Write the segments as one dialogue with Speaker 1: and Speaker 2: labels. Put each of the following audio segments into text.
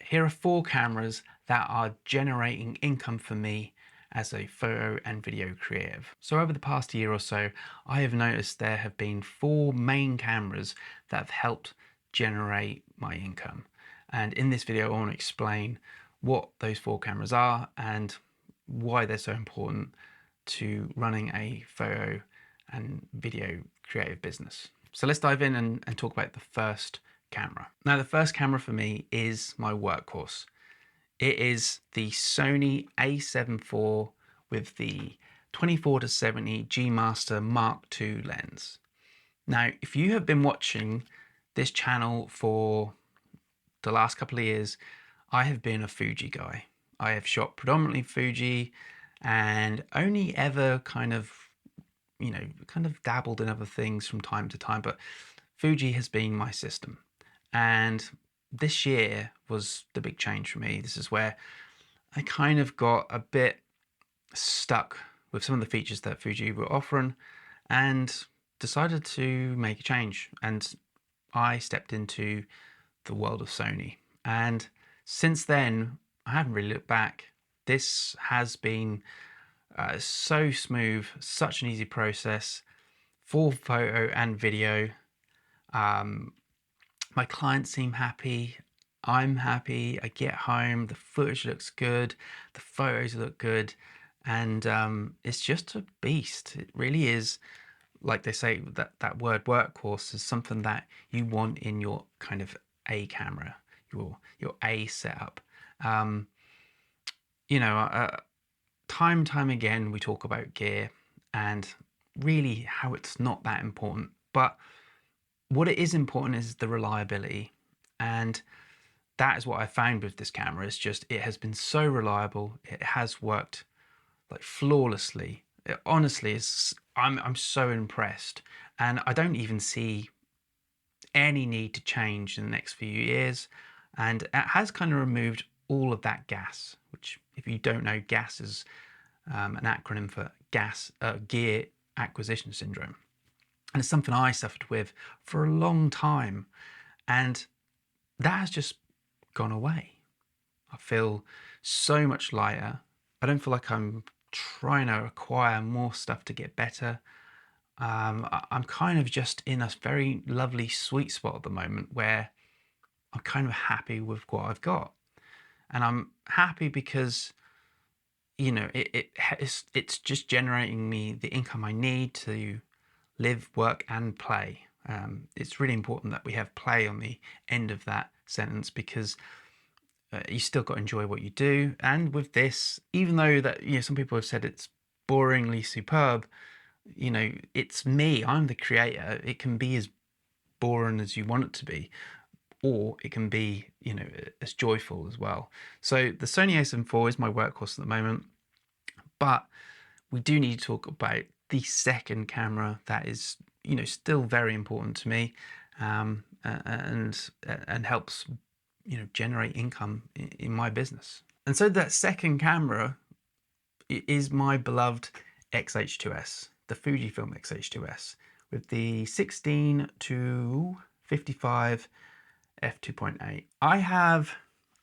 Speaker 1: here are 4 cameras that are generating income for me as a photo and video creative. So over the past year or so, I have noticed there have been 4 main cameras that have helped generate my income. And in this video, I want to explain what those 4 cameras are and why they're so important to running a photo and video creative business. So let's dive in and talk about the first camera. Now, the first camera for me is my workhorse. It is the Sony a7 IV with the 24-70 G Master Mark II lens. Now, if you have been watching this channel for the last couple of years, I have been a Fuji guy. I have shot predominantly Fuji and only ever kind of dabbled in other things from time to time, but Fuji has been my system. And this year was the big change for me. This is where I kind of got a bit stuck with some of the features that Fuji were offering and decided to make a change. And I stepped into the world of Sony. And since then, I haven't really looked back. This has been so smooth, such an easy process for photo and video. My clients seem happy. I'm happy. I get home, the footage looks good, the photos look good, and it's just a beast. It really is. Like they say, that word workhorse is something that you want in your kind of A camera, your A setup. Um, you know, time again we talk about gear and really how it's not that important, but what it is important is the reliability. And that is what I found with this camera. It's just, it has been so reliable. It has worked like flawlessly. It honestly is, I'm so impressed. And I don't even see any need to change in the next few years. And it has kind of removed all of that gas, which if you don't know, gas is an acronym for gear acquisition syndrome. And it's something I suffered with for a long time. And that has just gone away. I feel so much lighter. I don't feel like I'm trying to acquire more stuff to get better. I'm kind of just in a very lovely sweet spot at the moment where I'm kind of happy with what I've got. And I'm happy because, you know, it's just generating me the income I need to live, work, and play. It's really important that we have play on the end of that sentence because you still got to enjoy what you do. And with this, even though that, you know, some people have said it's boringly superb, you know, it's me. I'm the creator. It can be as boring as you want it to be, or it can be, you know, as joyful as well. So the Sony a7 IV is my workhorse at the moment, but we do need to talk about the second camera that is, you know, still very important to me, and helps, you know, generate income in my business. And so that second camera is my beloved X-H2S, the Fujifilm X-H2S with the 16 to 55 f2.8. I have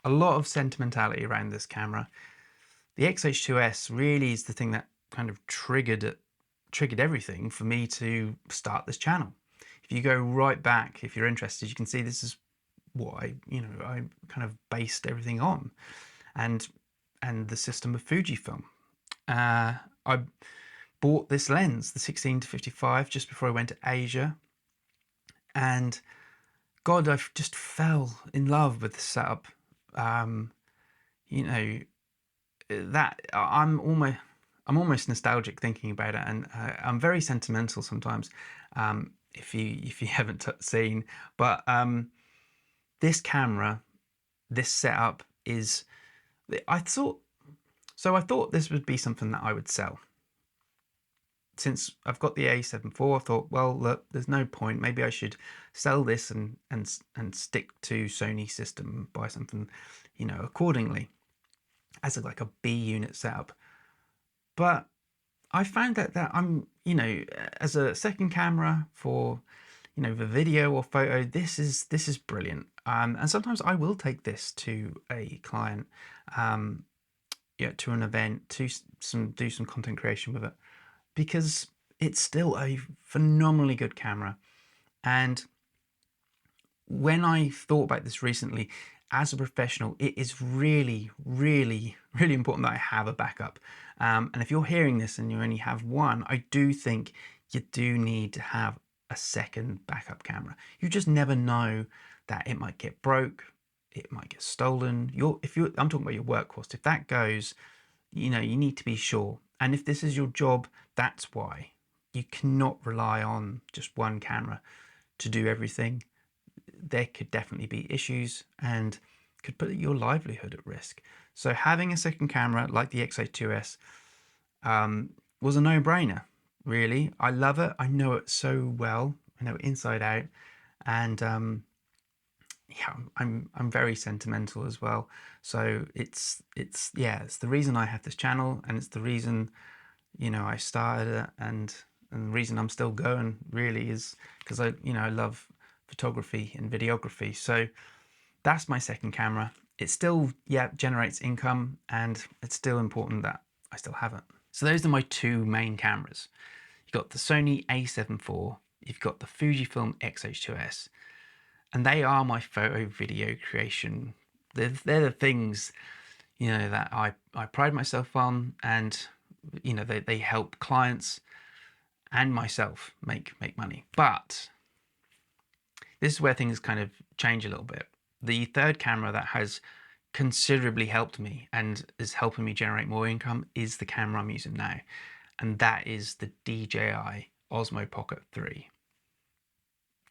Speaker 1: a lot of sentimentality around this camera. The X-H2S really is the thing that kind of triggered everything for me to start this channel. If you go right back, if you're interested, you can see this is what I kind of based everything on, and the system of Fujifilm. I bought this lens, the 16 to 55, just before I went to Asia, and God, I just fell in love with the setup. You know, that I'm almost nostalgic thinking about it, and I'm very sentimental sometimes. If you haven't seen, but this camera, this setup is, I thought this would be something that I would sell. Since I've got the a7 IV, I thought, well, look, there's no point. Maybe I should sell this and stick to Sony system, buy something, you know, accordingly, as like a B unit setup. But I found that I'm, you know, as a second camera for, you know, the video or photo, this is brilliant. And sometimes I will take this to a client, um, yeah, to an event, to do some content creation with it, because it's still a phenomenally good camera. And when I thought about this recently, as a professional, it is really, really, really important that I have a backup. And if you're hearing this and you only have one, I do think you do need to have a second backup camera. You just never know that it might get broke, it might get stolen. I'm talking about your workhorse. If that goes, you need to be sure. And if this is your job, that's why. You cannot rely on just one camera to do everything. There could definitely be issues and could put your livelihood at risk. So having a second camera like the X-H2S was a no-brainer, really. I love it. I know it so well. I know it inside out. And yeah, I'm very sentimental as well. So it's the reason I have this channel, and it's the reason I started it, and the reason I'm still going really is because I love photography and videography. So that's my second camera. It still generates income, and it's still important that I still have it. So those are my two main cameras. You've got the Sony a7 IV, you've got the Fujifilm X-H2S, and they are my photo video creation. They're the things that I pride myself on, and they help clients and myself make money. But this is where things kind of change a little bit. The third camera that has considerably helped me and is helping me generate more income is the camera I'm using now, and that is the DJI Osmo Pocket 3.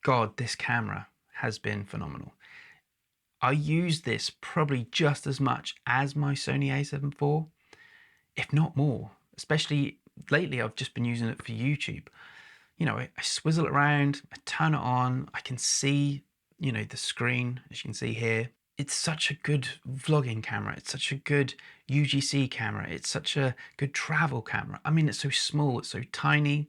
Speaker 1: God, this camera has been phenomenal. I use this probably just as much as my Sony a7 IV, if not more. Especially lately, I've just been using it for YouTube. I swizzle it around, I turn it on, I can see, the screen, as you can see here. It's such a good vlogging camera. It's such a good UGC camera. It's such a good travel camera. I mean, it's so small, it's so tiny.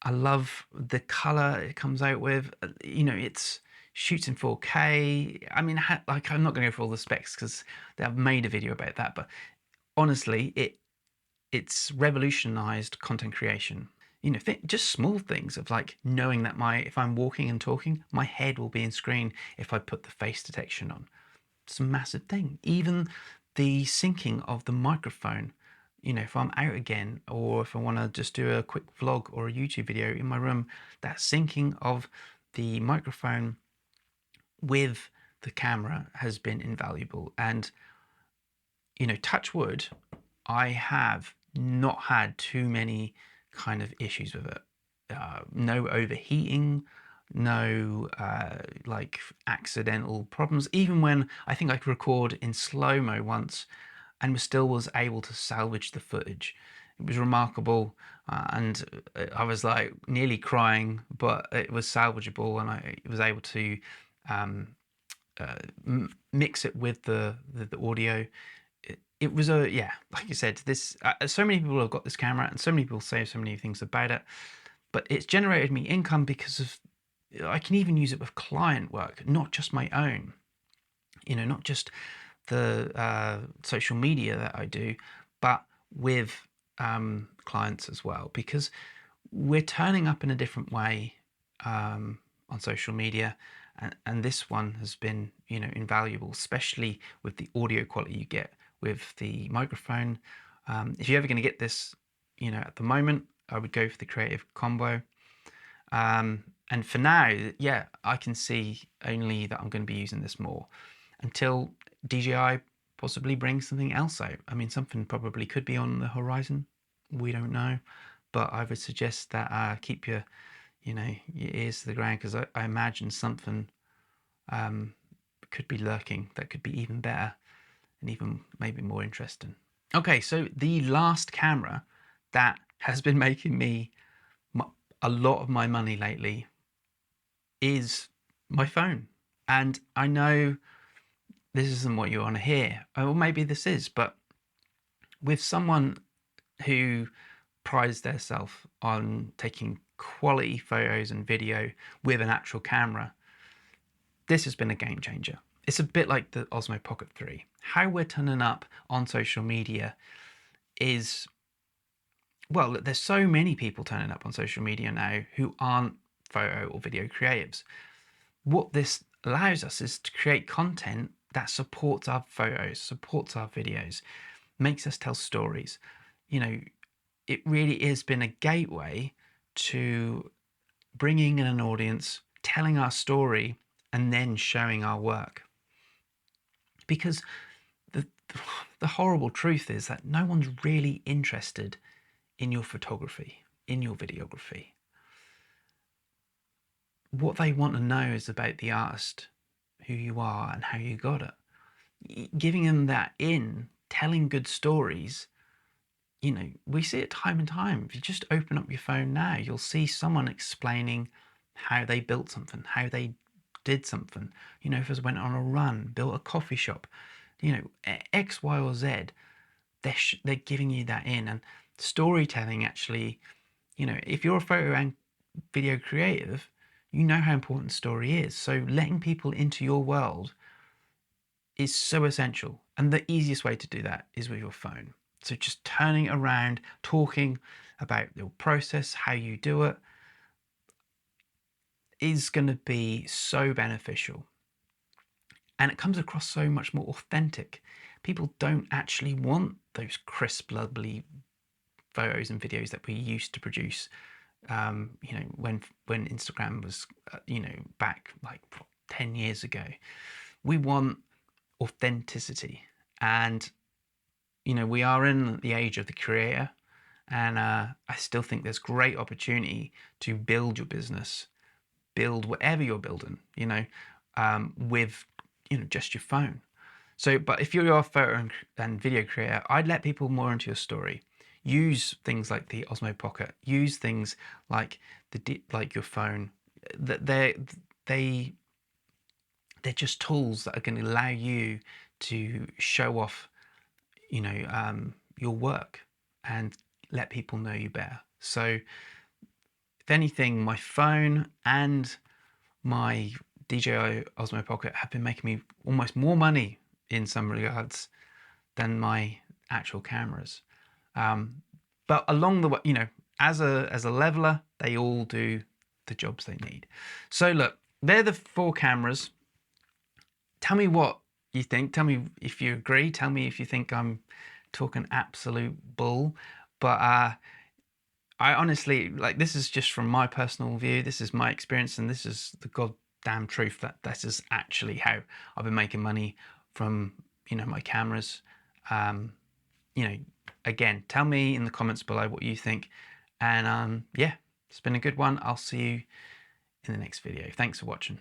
Speaker 1: I love the color it comes out with. It's shoots in 4K. I mean, like, I'm not going to go for all the specs because I've made a video about that, but honestly, it's revolutionized content creation. Just small things of like knowing that if I'm walking and talking, my head will be in screen if I put the face detection on. It's a massive thing. Even the syncing of the microphone, if I'm out again, or if I want to just do a quick vlog or a YouTube video in my room, that syncing of the microphone with the camera has been invaluable. And, touch wood, I have not had too many kind of issues with it. No overheating, no like accidental problems. Even when I think I could record in slow-mo once and still was able to salvage the footage. It was remarkable, and I was like nearly crying, but it was salvageable, and I was able to um, mix it with the audio. It was like you said, this so many people have got this camera, and so many people say so many things about it, but it's generated me income because of I can even use it with client work, not just my own. Not just the social media that I do, but with clients as well, because we're turning up in a different way on social media, and this one has been invaluable, especially with the audio quality you get with the microphone. If you're ever going to get this, at the moment, I would go for the Creative Combo. And for now, yeah, I can see only that I'm going to be using this more until DJI possibly brings something else out. I mean, something probably could be on the horizon. We don't know, but I would suggest that keep your ears to the ground, because I imagine something could be lurking that could be even better and even maybe more interesting. Okay, so the last camera that has been making me a lot of my money lately is my phone. And I know this isn't what you want to hear, or maybe this is, but with someone who prides themselves on taking quality photos and video with an actual camera, this has been a game changer. It's a bit like the Osmo Pocket 3. How we're turning up on social media is, well, there's so many people turning up on social media now who aren't photo or video creatives. What this allows us is to create content that supports our photos, supports our videos, makes us tell stories. You know, it really has been a gateway to bringing in an audience, telling our story, and then showing our work. Because the horrible truth is that no one's really interested in your photography, in your videography. What they want to know is about the artist, who you are and how you got it. Giving them that telling good stories, you know, we see it time and time. If you just open up your phone now, you'll see someone explaining how they built something, how they did something. You know, if it went on a run, built a coffee shop, you know, X, Y, or Z, they're giving you that and storytelling actually, you know, if you're a photo and video creative, you know how important story is. So letting people into your world is so essential. And the easiest way to do that is with your phone. So just turning it around, talking about your process, how you do it, is going to be so beneficial. And it comes across so much more authentic. People don't actually want those crisp, lovely photos and videos that we used to produce. You know, when Instagram was, you know, back like 10 years ago. We want authenticity, and you know, we are in the age of the creator, and I still think there's great opportunity to build your business, build whatever you're building, you know, with, you know, just your phone. So, but if you're a photo and video creator, I'd let people more into your story. Use things like the Osmo Pocket. Use things like like your phone. That they they're just tools that are going to allow you to show off, you know, your work and let people know you better. So, if anything, my phone and my DJI Osmo Pocket have been making me almost more money in some regards than my actual cameras. But along the way, you know, as a leveler, they all do the jobs they need. So look, they're the 4 cameras. Tell me what you think. Tell me if you agree. Tell me if you think I'm talking absolute bull. But I honestly, like, this is just from my personal view. This is my experience, and this is the goddamn truth that this is actually how I've been making money from, you know, my cameras. You know, again, tell me in the comments below what you think. And yeah, it's been a good one. I'll see you in the next video. Thanks for watching.